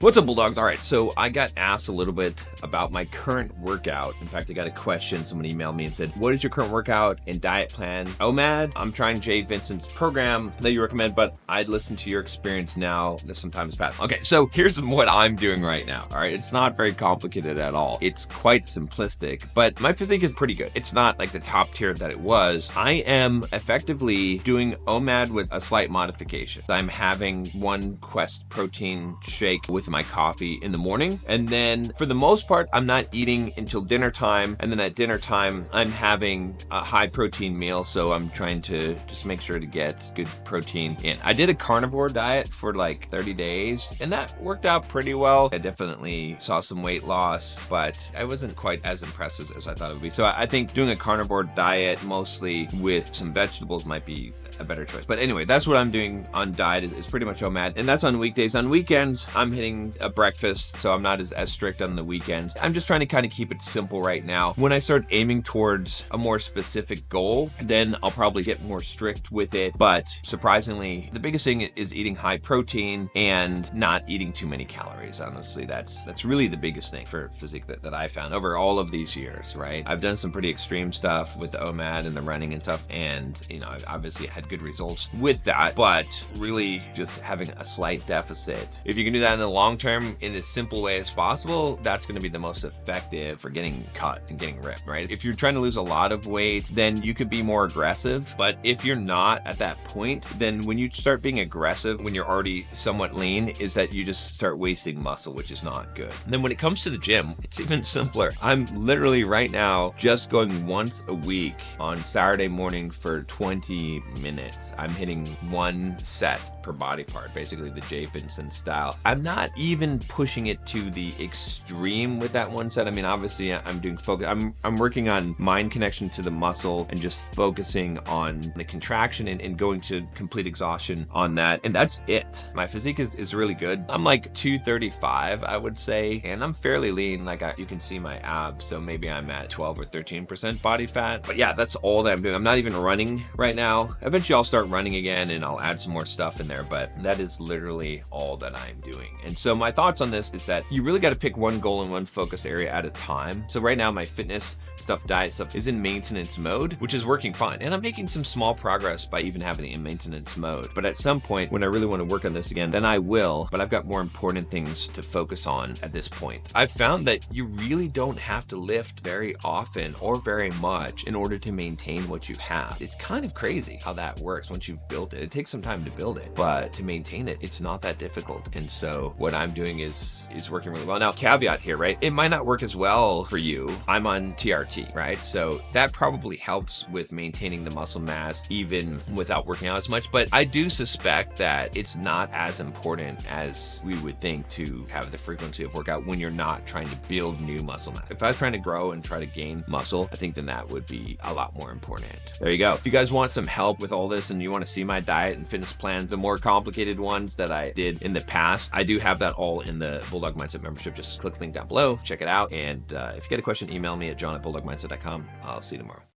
What's up, Bulldogs? All right, so I got asked a little bit about my current workout. In fact, I got a question. Someone emailed me and said, what is your current workout and diet plan? OMAD, I'm trying Jay Vincent's program that you recommend, but I'd listen to your experience now that sometimes past. Okay, so here's what I'm doing right now. All right, it's not very complicated at all. It's quite simplistic, but my physique is pretty good. It's not like the top tier that it was. I am effectively doing OMAD with a slight modification. I'm having one Quest protein shake with my coffee in the morning, and then for the most part I'm not eating until dinner time, and then at dinner time I'm having a high protein meal, so I'm trying to just make sure to get good protein in. I did a carnivore diet for like 30 days and that worked out pretty well. I definitely saw some weight loss, but I wasn't quite as impressed as I thought it would be. So I think doing a carnivore diet mostly with some vegetables might be a better choice. But anyway, that's what I'm doing on diet is pretty much OMAD, and that's on weekdays. On weekends, I'm hitting a breakfast, so I'm not as strict on the weekends. I'm just trying to kind of keep it simple right now. When I start aiming towards a more specific goal, then I'll probably get more strict with it. But surprisingly, the biggest thing is eating high protein and not eating too many calories. Honestly, that's really the biggest thing for physique that I found over all of these years, right? I've done some pretty extreme stuff with the OMAD and the running and stuff, and I've obviously had good results with that, but really just having a slight deficit. If you can do that in the long term in as simple way as possible, that's going to be the most effective for getting cut and getting ripped, right? If you're trying to lose a lot of weight, then you could be more aggressive. But if you're not at that point, then when you start being aggressive, when you're already somewhat lean, is that you just start wasting muscle, which is not good. And then when it comes to the gym, it's even simpler. I'm literally right now just going once a week on Saturday morning for 20 minutes. I'm hitting one set per body part, basically the Jay Vincent style. I'm not even pushing it to the extreme with that one set. I mean, obviously I'm doing focus. I'm working on mind connection to the muscle and just focusing on the contraction and going to complete exhaustion on that. And that's it. My physique is really good. I'm like 235, I would say, and I'm fairly lean. Like you can see my abs, so maybe I'm at 12 or 13% body fat. But yeah, that's all that I'm doing. I'm not even running right now. Eventually I'll start running again and I'll add some more stuff in there, but that is literally all that I'm doing. And so my thoughts on this is that you really got to pick one goal and one focus area at a time. So right now my fitness stuff, diet stuff is in maintenance mode, which is working fine. And I'm making some small progress by even having it in maintenance mode. But at some point when I really want to work on this again, then I will, but I've got more important things to focus on at this point. I've found that you really don't have to lift very often or very much in order to maintain what you have. It's kind of crazy how that works once you've built it. It takes some time to build it, but to maintain it, it's not that difficult. And so what I'm doing is working really well. Now, caveat here, right? It might not work as well for you. I'm on TRT, right? So that probably helps with maintaining the muscle mass even without working out as much. But I do suspect that it's not as important as we would think to have the frequency of workout when you're not trying to build new muscle mass. If I was trying to grow and try to gain muscle, I think then that would be a lot more important. There you go. If you guys want some help with all this and you want to see my diet and fitness plan, the more complicated ones that I did in the past, I do have that all in the Bulldog Mindset membership. Just click the link down below, check it out. And if you get a question, email me at john@bulldogmindset.com. I'll see you tomorrow.